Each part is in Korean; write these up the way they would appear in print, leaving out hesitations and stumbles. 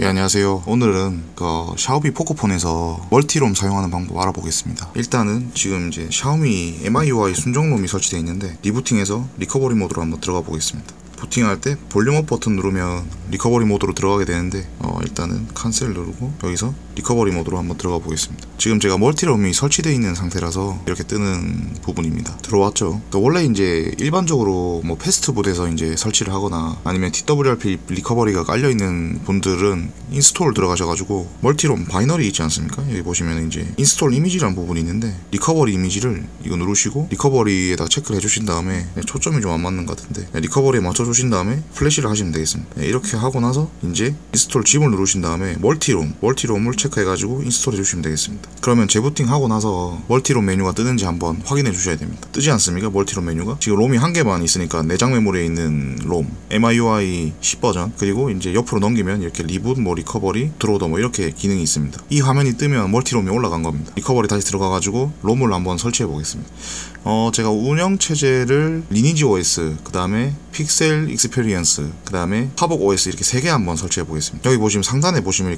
안녕하세요. 오늘은 샤오미 포코폰에서 멀티롬 사용하는 방법 알아보겠습니다. 일단은 지금 이제 샤오미 MIUI 순정롬이 설치되어 있는데 리부팅해서 리커버리 모드로 한번 들어가 보겠습니다. 부팅할 때 볼륨업 버튼 누르면 리커버리 모드로 들어가게 되는데 일단은 캔슬 누르고 여기서 리커버리 모드로 한번 들어가 보겠습니다. 지금 제가 멀티롬이 설치되어 있는 상태라서 이렇게 뜨는 부분입니다. 들어왔죠. 원래 이제 일반적으로 뭐 패스트보드에서 이제 설치를 하거나 아니면 TWRP 리커버리가 깔려 있는 분들은 인스톨 들어가셔가지고 멀티롬 바이너리 있지 않습니까? 여기 보시면 이제 인스톨 이미지라는 부분이 있는데 리커버리 이미지를 이거 누르시고 리커버리에다 체크를 해주신 다음에 초점이 좀 안 맞는 것 같은데 리커버리에 맞춰주신 다음에 플래시를 하시면 되겠습니다. 이렇게 하고 나서 이제 인스톨 G을 누르신 다음에 멀티롬을 체크해가지고 인스톨 해주시면 되겠습니다. 그러면 재부팅 하고 나서 멀티롬 메뉴가 뜨는지 한번 확인해 주셔야 됩니다. 뜨지 않습니까? 멀티롬 메뉴가 지금 롬이 한 개만 있으니까 내장 메모리에 있는 롬 MIUI 10버전 그리고 이제 옆으로 넘기면 이렇게 리붓 리커버리 드로더 이렇게 기능이 있습니다. 이 화면이 뜨면 멀티롬이 올라간 겁니다. 리커버리 다시 들어가가지고 롬을 한번 설치해 보겠습니다. 제가 운영체제를 리니지 OS, 그 다음에 픽셀 익스페리언스, 그 다음에 화복 OS 이렇게 3개 한번 설치해 보겠습니다. 여기 보시면 상단에 보시면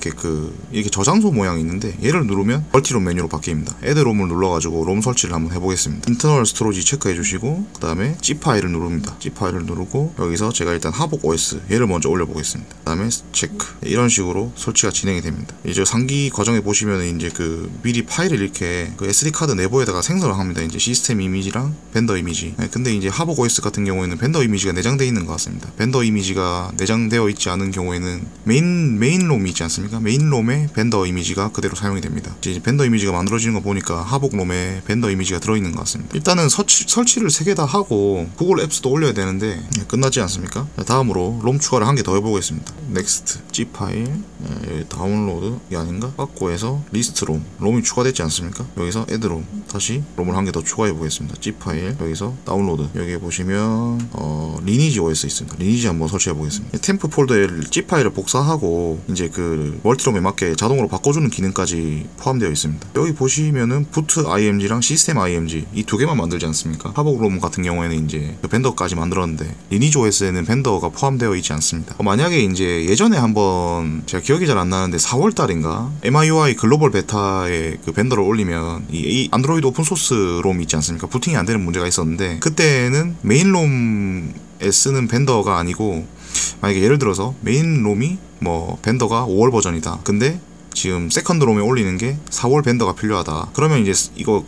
이렇게 저장소 모양이 있는데 얘를 누르면 멀티롬 메뉴로 바뀝니다. 애드 롬을 눌러가지고 롬 설치를 한번 해보겠습니다. 인터널 스토리지 체크해 주시고 그 다음에 C 파일을 누릅니다. C 파일을 누르고 여기서 제가 일단 화복 OS 얘를 먼저 올려보겠습니다. 그 다음에 체크 이런 식으로 설치가 진행이 됩니다. 이제 상기 과정에 보시면 이제 미리 파일을 이렇게 SD 카드 내부에다가 생성을 합니다. 이제 시스템 이미지랑 벤더 이미지. 근데 이제 화복 OS 같은 경우에는 벤더 이미지가 내장되어 있는 것 같습니다. 벤더 이미지가 내장되어 있지 않은 경우에는 메인 롬이 있지 않습니까? 메인 롬에 벤더 이미지가 그대로 사용이 됩니다. 이제 벤더 이미지가 만들어지는 거 보니까 화복 롬에 벤더 이미지가 들어있는 것 같습니다. 일단은 설치를 3개 다 하고 구글 앱스도 올려야 되는데 끝나지 않습니까? 다음으로 롬 추가를 한 개 더 해보겠습니다. 넥스트 C 파일 다운로드 이게 아닌가? 바꿔서 리스트 롬이 추가됐지 않습니까? 여기서 애드 롬 다시 롬을 한 개 더 추가해 보겠습니다. C 파일 여기서 다운로드 여기에 보시면 리니지 OS 있습니다. 리니지 한번 설치해 보겠습니다. 템프 폴더에 C 파일을 복사하고 이제 멀티롬에 맞게 자동으로 바꿔주는 기능까지 포함되어 있습니다. 여기 보시면은 부트 IMG랑 시스템 IMG 이 2개만 만들지 않습니까? 화복 롬 같은 경우에는 이제 벤더까지 만들었는데 리니지 OS에는 벤더가 포함되어 있지 않습니다. 만약에 이제 예전에 한번 제가 기억이 잘 안 나는데 4월 달인가 MIUI 글로벌 베타에 벤더를 올리면 이 안드로이드 오픈소스 롬 있지 않습니까? 부팅이 안 되는 문제가 있었는데 그때는 메인 롬에 쓰는 벤더가 아니고 만약에 예를 들어서 메인 롬이 벤더가 5월 버전이다. 근데 지금 세컨드 롬에 올리는 게 4월 벤더가 필요하다. 그러면 이제 이거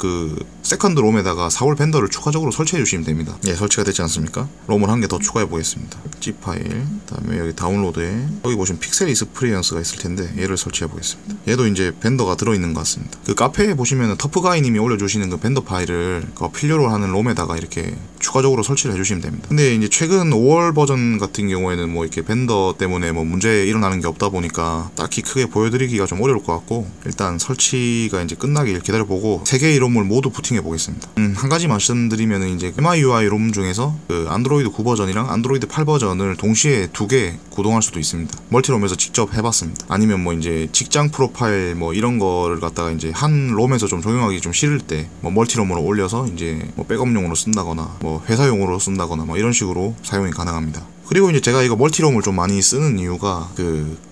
세컨드 롬에다가 4월 벤더를 추가적으로 설치해 주시면 됩니다. 예, 설치가 되지 않습니까? 롬을 한 개 더 추가해 보겠습니다. C 파일, 그 다음에 여기 다운로드에 여기 보시면 픽셀 익스피리언스가 있을 텐데 얘를 설치해 보겠습니다. 얘도 이제 벤더가 들어있는 것 같습니다. 카페에 보시면은 터프가이님이 올려주시는 벤더 파일을 필요로 하는 롬에다가 이렇게 추가적으로 설치를 해주시면 됩니다. 근데 이제 최근 5월 버전 같은 경우에는 이렇게 벤더 때문에 문제 일어나는 게 없다 보니까 딱히 크게 보여드리기가 좀 어려울 것 같고 일단 설치가 이제 끝나길 기다려보고 3개의 롬을 모두 부팅해 보겠습니다. 한 가지 말씀드리면은 이제 MIUI 롬 중에서 안드로이드 9 버전이랑 안드로이드 8 버전을 동시에 2개 구동할 수도 있습니다. 멀티롬에서 직접 해봤습니다. 아니면 이제 직장 프로파일 이런 거를 갖다가 이제 한 롬에서 좀 적용하기 좀 싫을 때 멀티롬으로 올려서 이제 백업용으로 쓴다거나 회사용으로 쓴다거나 이런 식으로 사용이 가능합니다. 그리고 이제 제가 이거 멀티롬을 좀 많이 쓰는 이유가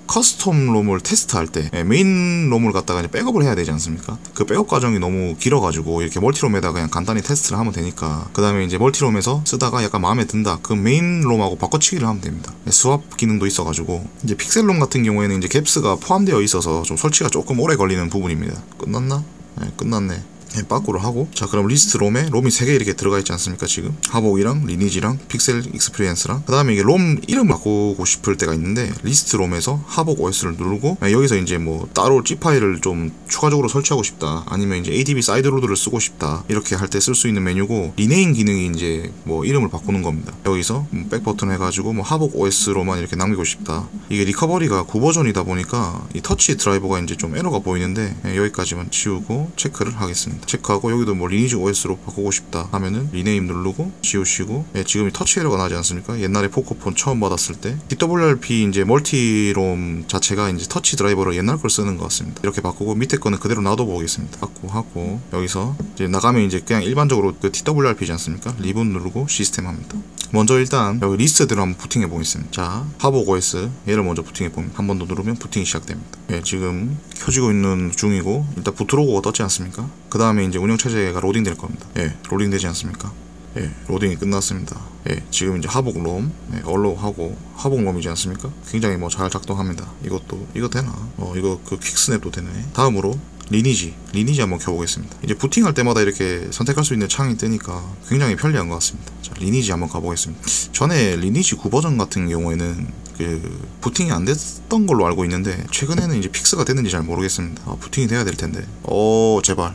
커스텀 롬을 테스트할 때 메인 롬을 갖다가 이제 백업을 해야 되지 않습니까? 백업 과정이 너무 길어가지고 이렇게 멀티롬에다가 그냥 간단히 테스트를 하면 되니까 그 다음에 이제 멀티롬에서 쓰다가 약간 마음에 든다. 메인 롬하고 바꿔치기를 하면 됩니다. 스왑 기능도 있어가지고 이제 픽셀 롬 같은 경우에는 이제 갭스가 포함되어 있어서 좀 설치가 조금 오래 걸리는 부분입니다. 끝났나? 네, 끝났네. 바꾸로 하고 자 그럼 리스트 롬에 롬이 3개 이렇게 들어가 있지 않습니까? 지금 화복이랑 리니지랑 픽셀 익스피리언스랑 그 다음에 이게 롬 이름을 바꾸고 싶을 때가 있는데 리스트 롬에서 화복 OS를 누르고 여기서 이제 따로 C 파일을 좀 추가적으로 설치하고 싶다 아니면 이제 ADB 사이드로드를 쓰고 싶다 이렇게 할 때 쓸 수 있는 메뉴고 리네임 기능이 이제 이름을 바꾸는 겁니다. 여기서 백 버튼 해가지고 화복 OS로만 이렇게 남기고 싶다. 이게 리커버리가 9버전이다 보니까 이 터치 드라이버가 이제 좀 에러가 보이는데 여기까지만 치우고 체크를 하겠습니다. 체크합니다. 체크하고 여기도 뭐 리니지 OS로 바꾸고 싶다 하면은 리네임 누르고 지우시고, 예, 지금 터치 에러가 나지 않습니까? 옛날에 포코폰 처음 받았을 때 TWRP 이제 멀티롬 자체가 이제 터치 드라이버로 옛날 걸 쓰는 것 같습니다. 이렇게 바꾸고 밑에 거는 그대로 놔둬 보겠습니다. 바꾸고 하고 여기서 이제 나가면 이제 그냥 일반적으로 그 TWRP지 않습니까? 리본 누르고 시스템 합니다. 먼저 일단 여기 리스트대로 한번 부팅해 보겠습니다. 자, 하복 OS 얘를 먼저 부팅해 봅니다. 한 번 더 누르면 부팅이 시작됩니다. 예, 지금 켜지고 있는 중이고 일단 부트로고가 떴지 않습니까? 그 다음에 이제 운영체제가 로딩 될 겁니다. 예, 로딩 되지 않습니까? 예, 로딩이 끝났습니다. 예, 지금 이제 하복롬, 예, 얼로우하고 하복롬이지 않습니까? 굉장히 뭐 잘 작동합니다. 이거 되나? 이거 그 퀵스냅도 되네. 다음으로 리니지 한번 켜보겠습니다. 이제 부팅할 때마다 이렇게 선택할 수 있는 창이 뜨니까 굉장히 편리한 것 같습니다. 자, 리니지 한번 가보겠습니다. 전에 리니지 9버전 같은 경우에는 그 부팅이 안 됐던 걸로 알고 있는데 최근에는 이제 픽스가 됐는지 잘 모르겠습니다. 부팅이 돼야 될 텐데. 제발.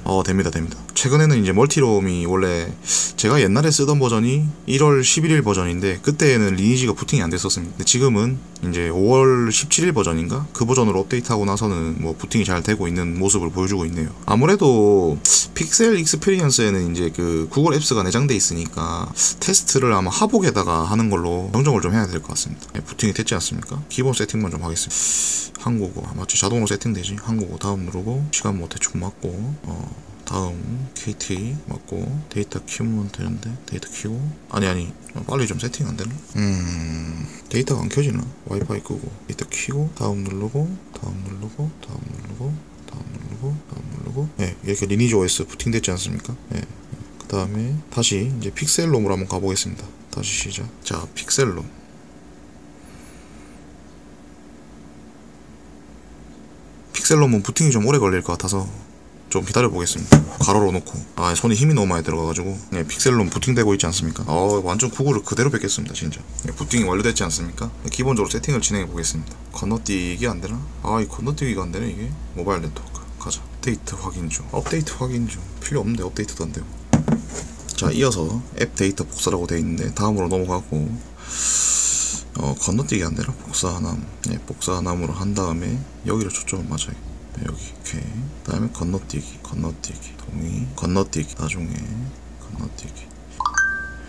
됩니다. 최근에는 이제 멀티롬이 원래 제가 옛날에 쓰던 버전이 1월 11일 버전인데 그때는 리니지가 부팅이 안 됐었습니다. 근데 지금은 이제 5월 17일 버전인가? 그 버전으로 업데이트하고 나서는 뭐 부팅이 잘 되고 있는 모습을 보여주고 있네요. 아무래도 픽셀 익스피리언스에는 이제 그 구글 앱스가 내장돼 있으니까 테스트를 아마 하복에다가 하는 걸로 정정을 좀 해야 될 것 같습니다. 네, 부팅이 됐지 않습니까? 기본 세팅만 좀 하겠습니다. 한국어 맞지? 자동으로 세팅되지? 한국어 다음 누르고 시간 뭐 대충 맞고 다음 KT 맞고 데이터 키우면 되는데 데이터 키우고 아니 빨리 좀 세팅 안 되나? 데이터가 안 켜지나? 와이파이 끄고 데이터 키고 다음 누르고 예, 이렇게 리니지 OS 부팅됐지 않습니까? 예. 그 다음에 다시 이제 픽셀롬으로 한번 가보겠습니다. 다시 시작. 자, 픽셀롬. 픽셀롬은 부팅이 좀 오래 걸릴 것 같아서 좀 기다려 보겠습니다. 가로로 놓고 손에 힘이 너무 많이 들어가가지고 픽셀롬 부팅되고 있지 않습니까? 완전 구글을 그대로 뺏겠습니다 진짜. 부팅이 완료됐지 않습니까? 기본적으로 세팅을 진행해 보겠습니다. 건너뛰기 안 되나? 이 건너뛰기가 안 되네 이게. 모바일 네트워크 가자. 업데이트 확인 중. 업데이트 확인 중. 필요 없는데 업데이트도 안 되고. 자, 이어서 앱 데이터 복사라고 되어 있는데 다음으로 넘어가고 건너뛰기 안 되나? 복사함. 네, 복사함으로 한 다음에 여기를 초점을 맞아요. 여기 오케이. 그 다음에 건너뛰기 동의 건너뛰기 나중에 건너뛰기.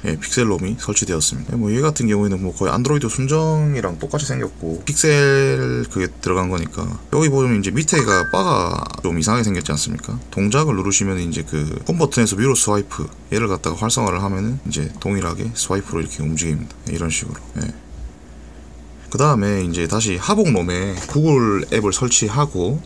예, 픽셀롬이 설치되었습니다. 뭐 얘 같은 경우에는 뭐 거의 안드로이드 순정이랑 똑같이 생겼고 픽셀 그게 들어간 거니까 여기 보면 이제 밑에가 바가 좀 이상하게 생겼지 않습니까? 동작을 누르시면 이제 그 홈 버튼에서 위로 스와이프 얘를 갖다가 활성화를 하면은 이제 동일하게 스와이프로 이렇게 움직입니다. 이런 식으로. 예. 그 다음에 이제 다시 하복롬에 구글 앱을 설치하고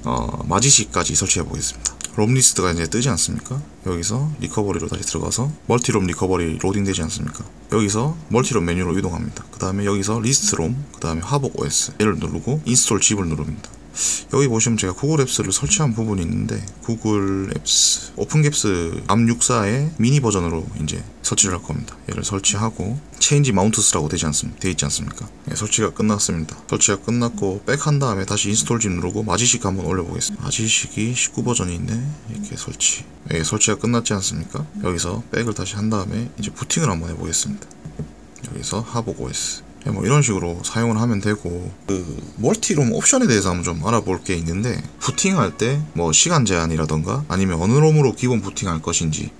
마지시까지 설치해 보겠습니다. 롬 리스트가 이제 뜨지 않습니까? 여기서 리커버리로 다시 들어가서 멀티롬 리커버리 로딩 되지 않습니까? 여기서 멀티롬 메뉴로 이동합니다. 그 다음에 여기서 리스트롬, 그 다음에 하복 OS 얘를 누르고 인스톨 칩을 누릅니다. 여기 보시면 제가 구글 앱스를 설치한 부분이 있는데 구글 앱스 오픈갭스 암64의 미니 버전으로 이제 설치를 할 겁니다. 얘를 설치하고 체인지 마운트스라고 되지 않습니까? 네, 설치가 끝났습니다. 설치가 끝났고 백한 다음에 다시 인스톨 집 누르고 마지식 한번 올려보겠습니다. 마지식이 19버전이 있네. 이렇게 설치. 네, 설치가 끝났지 않습니까? 여기서 백을 다시 한 다음에 이제 부팅을 한번 해보겠습니다. 여기서 하복 OS. 뭐 이런 식으로 사용을 하면 되고, 그 멀티롬 옵션에 대해서 한번 좀 알아볼 게 있는데 부팅할 때 뭐 시간 제한이라던가 아니면 어느 롬으로 기본 부팅할 것인지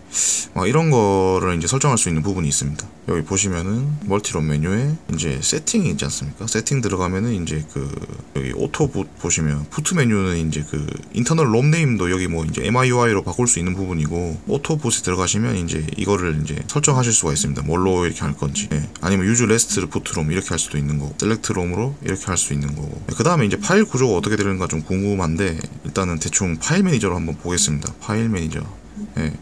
이런 거를 이제 설정할 수 있는 부분이 있습니다. 여기 보시면은 멀티롬 메뉴에 이제 세팅이 있지 않습니까? 세팅 들어가면은 이제 그 여기 오토 보시면 부트 메뉴는 이제 그 인터널 롬 네임도 여기 뭐 이제 MIUI로 바꿀 수 있는 부분이고, 오토 붓에 들어가시면 이제 이거를 이제 설정하실 수가 있습니다. 뭘로 이렇게 할 건지. 아니면 유즈 레스트 부트롬 이렇게 할 수도 있는 거고, 셀렉트 롬으로 이렇게 할 수 있는 거고. 그 다음에 이제 파일 구조가 어떻게 되는가 좀 궁금한데 일단은 대충 파일 매니저로 한번 보겠습니다. 파일 매니저. 예.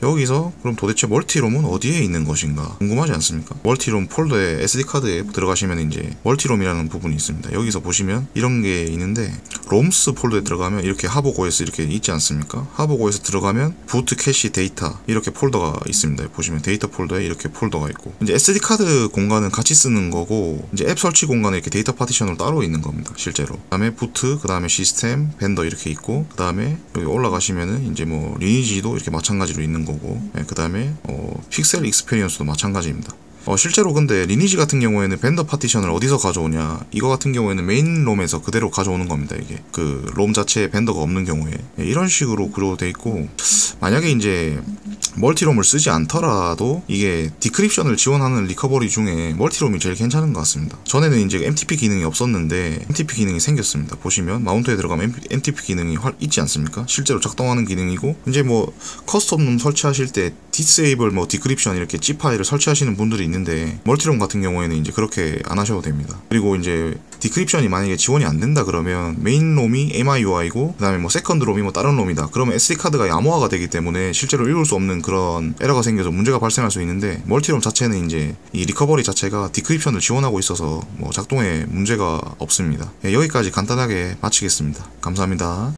여기서 그럼 도대체 멀티롬은 어디에 있는 것인가 궁금하지 않습니까? 멀티롬 폴더에 SD카드에 들어가시면 이제 멀티롬이라는 부분이 있습니다. 여기서 보시면 이런 게 있는데 롬스 폴더에 들어가면 이렇게 하복 OS 이렇게 있지 않습니까? 하복 OS 들어가면 부트 캐시 데이터 이렇게 폴더가 있습니다. 보시면 데이터 폴더에 이렇게 폴더가 있고, 이제 SD카드 공간은 같이 쓰는 거고 이제 앱 설치 공간에 이렇게 데이터 파티션으로 따로 있는 겁니다. 실제로. 그 다음에 부트, 그 다음에 시스템, 벤더 이렇게 있고, 그 다음에 여기 올라가시면은 이제 뭐 리니지도 이렇게 마찬가지로 있는 거고, 그 다음에 픽셀 익스페리언스도 마찬가지입니다. 실제로 근데 리니지 같은 경우에는 벤더 파티션을 어디서 가져오냐, 이거 같은 경우에는 메인 롬에서 그대로 가져오는 겁니다. 이게 그 롬 자체에 벤더가 없는 경우에 이런 식으로 구조돼 있고, 만약에 이제 멀티롬을 쓰지 않더라도 이게 디크립션을 지원하는 리커버리 중에 멀티롬이 제일 괜찮은 것 같습니다. 전에는 이제 MTP 기능이 없었는데 MTP 기능이 생겼습니다. 보시면 마운트에 들어가면 MTP 기능이 있지 않습니까? 실제로 작동하는 기능이고, 이제 뭐 커스텀 설치하실 때 디세이블 뭐 디크립션 이렇게 C 파일을 설치하시는 분들이 있는데, 멀티롬 같은 경우에는 이제 그렇게 안 하셔도 됩니다. 그리고 이제 디크립션이 만약에 지원이 안 된다 그러면 메인 롬이 MIUI고 그다음에 뭐 세컨드 롬이 뭐 다른 롬이다 그러면 SD 카드가 야무화가 되기 때문에 실제로 읽을 수 없는 그런 에러가 생겨서 문제가 발생할 수 있는데, 멀티롬 자체는 이제 이 리커버리 자체가 디크립션을 지원하고 있어서 뭐 작동에 문제가 없습니다. 여기까지 간단하게 마치겠습니다. 감사합니다.